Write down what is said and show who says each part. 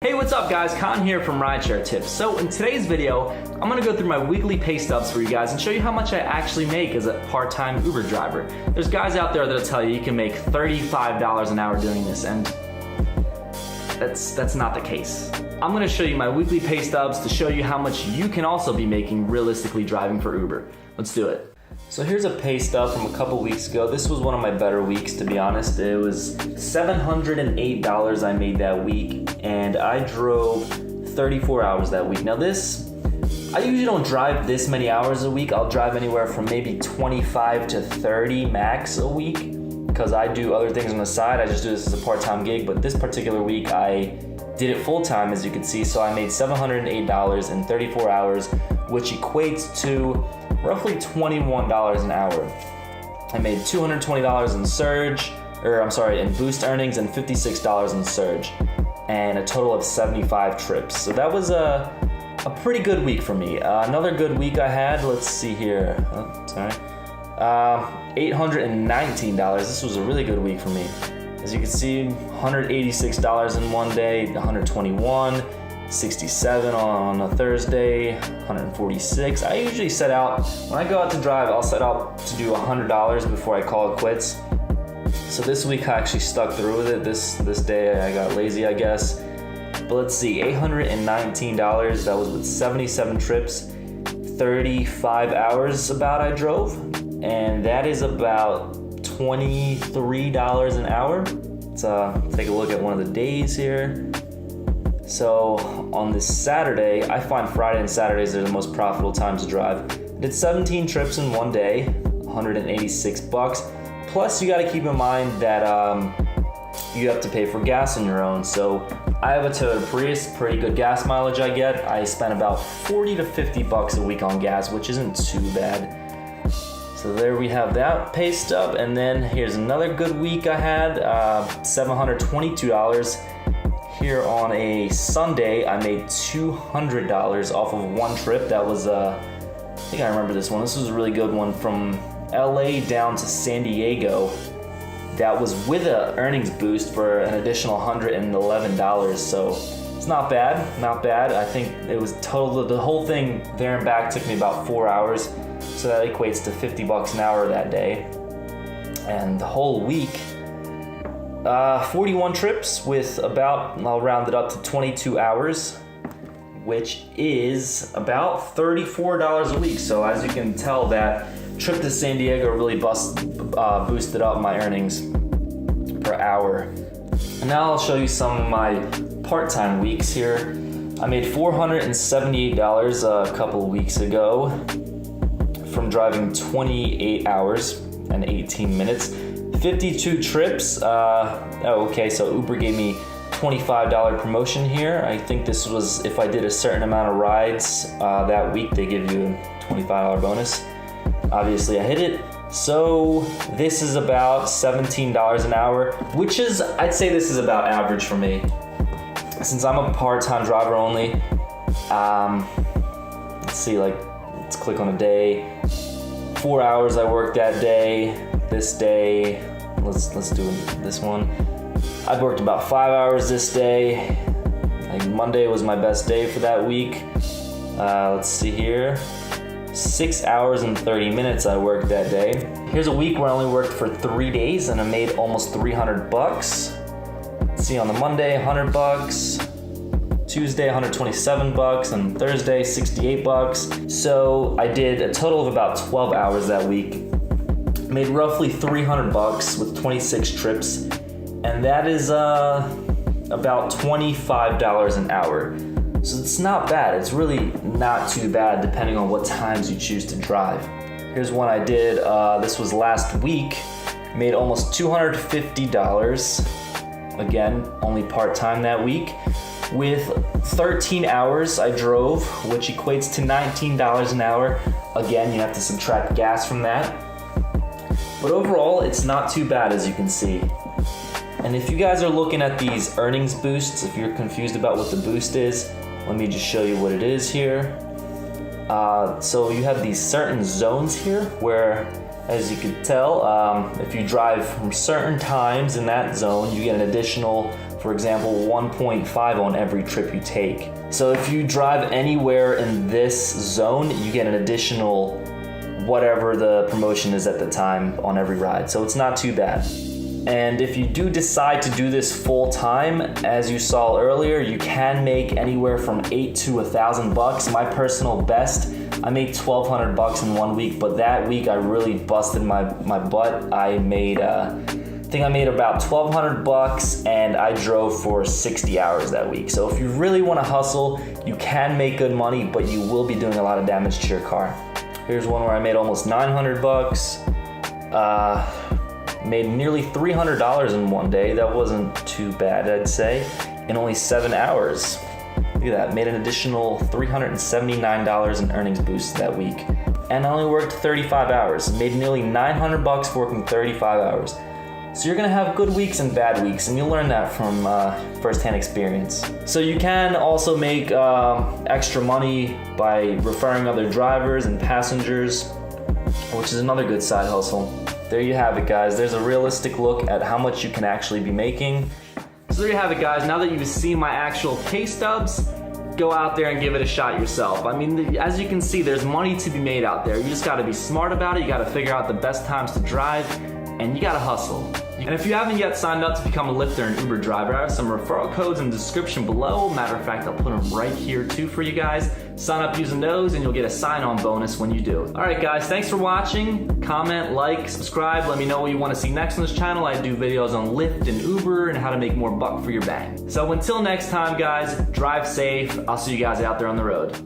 Speaker 1: Hey, what's up guys? Khan here from Rideshare Tips. So in today's video, I'm gonna go through my weekly pay stubs for you guys and show you how much I actually make as a part-time Uber driver. There's guys out there that'll tell you can make $35 an hour doing this, and that's not the case. I'm gonna show you my weekly pay stubs to show you how much you can also be making realistically driving for Uber. Let's do it. So here's a pay stub from a couple weeks ago. This was one of my better weeks, to be honest. It was $708 I made that week, and I drove 34 hours that week. Now I usually don't drive this many hours a week. I'll drive anywhere from maybe 25 to 30 max a week, because I do other things on the side. I just do this as a part-time gig, but this particular week I did it full-time, as you can see. So I made $708 in 34 hours, which equates to roughly $21 an hour. I made $220 in in boost earnings, and $56 in surge, and a total of 75 trips. So that was a pretty good week for me. Another good week I had, let's see here, $819. This was a really good week for me. As you can see, $186 in one day, $121, $67 on a Thursday, $146. I usually set out, when I go out to drive, I'll set out to do $100 before I call it quits. So this week I actually stuck through with it. This day I got lazy, I guess. But let's see, $819, that was with 77 trips, 35 hours about I drove, and that is about $23 an hour. Let's take a look at one of the days here. So on this Saturday, I find Friday and Saturdays are the most profitable times to drive. I did 17 trips in one day, $186. Plus you gotta keep in mind that you have to pay for gas on your own. So I have a Toyota Prius, pretty good gas mileage I get. I spend about 40 to 50 bucks a week on gas, which isn't too bad. So there we have that pay stub. And then here's another good week I had, $722. Here on a Sunday, I made $200 off of one trip. That was, I think I remember this one. This was a really good one, from LA down to San Diego. That was with an earnings boost for an additional $111. So it's not bad, not bad. I think it was total, the whole thing there and back took me about 4 hours. So that equates to 50 bucks an hour that day. And the whole week, 41 trips with about, I'll round it up to 22 hours, which is about $34 a week. So as you can tell, that trip to San Diego really boosted up my earnings per hour. And now I'll show you some of my part-time weeks here. I made $478 a couple weeks ago from driving 28 hours and 18 minutes. 52 trips. So Uber gave me $25 promotion here. I think this was if I did a certain amount of rides that week, they give you a $25 bonus. Obviously I hit it. So this is about $17 an hour, which is, I'd say this is about average for me. Since I'm a part-time driver only, let's click on a day. 4 hours I worked that day. This day, let's do this one. I've worked about 5 hours this day. Monday was my best day for that week. Let's see here. 6 hours and 30 minutes I worked that day. Here's a week where I only worked for 3 days and I made almost 300 bucks. Let's see, on the Monday, 100 bucks. Tuesday, 127 bucks, and Thursday, 68 bucks. So I did a total of about 12 hours that week. Made roughly 300 bucks with 26 trips, and that is about $25 an hour. So it's not bad. It's really not too bad depending on what times you choose to drive. Here's one I did, this was last week. Made almost $250, again, only part-time that week. With 13 hours I drove, which equates to $19 an hour. Again, you have to subtract gas from that. But overall, it's not too bad, as you can see. And if you guys are looking at these earnings boosts, if you're confused about what the boost is, let me just show you what it is here. So you have these certain zones here where, as you can tell, if you drive from certain times in that zone, you get an additional For example, 1.5 on every trip you take. So if you drive anywhere in this zone, you get an additional whatever the promotion is at the time on every ride. So it's not too bad. And if you do decide to do this full time, as you saw earlier, you can make anywhere from $8 to $1,000. My personal best, I made $1,200 in 1 week, but that week I really busted my butt. I think I made about $1,200 and I drove for 60 hours that week. So if you really want to hustle, you can make good money, but you will be doing a lot of damage to your car. Here's one where I made almost $900. Made nearly $300 in one day. That wasn't too bad, I'd say, in only 7 hours. Look at that, made an additional $379 in earnings boost that week. And I only worked 35 hours. Made nearly $900 working 35 hours. So you're gonna have good weeks and bad weeks, and you'll learn that from firsthand experience. So you can also make extra money by referring other drivers and passengers, which is another good side hustle. There you have it, guys. There's a realistic look at how much you can actually be making. So there you have it, guys. Now that you've seen my actual pay stubs, go out there and give it a shot yourself. I mean, as you can see, there's money to be made out there. You just gotta be smart about it. You gotta figure out the best times to drive, and you gotta hustle. And if you haven't yet signed up to become a Lyft or an Uber driver, I have some referral codes in the description below. Matter of fact, I'll put them right here too for you guys. Sign up using those and you'll get a sign-on bonus when you do. All right, guys, thanks for watching. Comment, like, subscribe. Let me know what you want to see next on this channel. I do videos on Lyft and Uber and how to make more buck for your bang. So until next time, guys, drive safe. I'll see you guys out there on the road.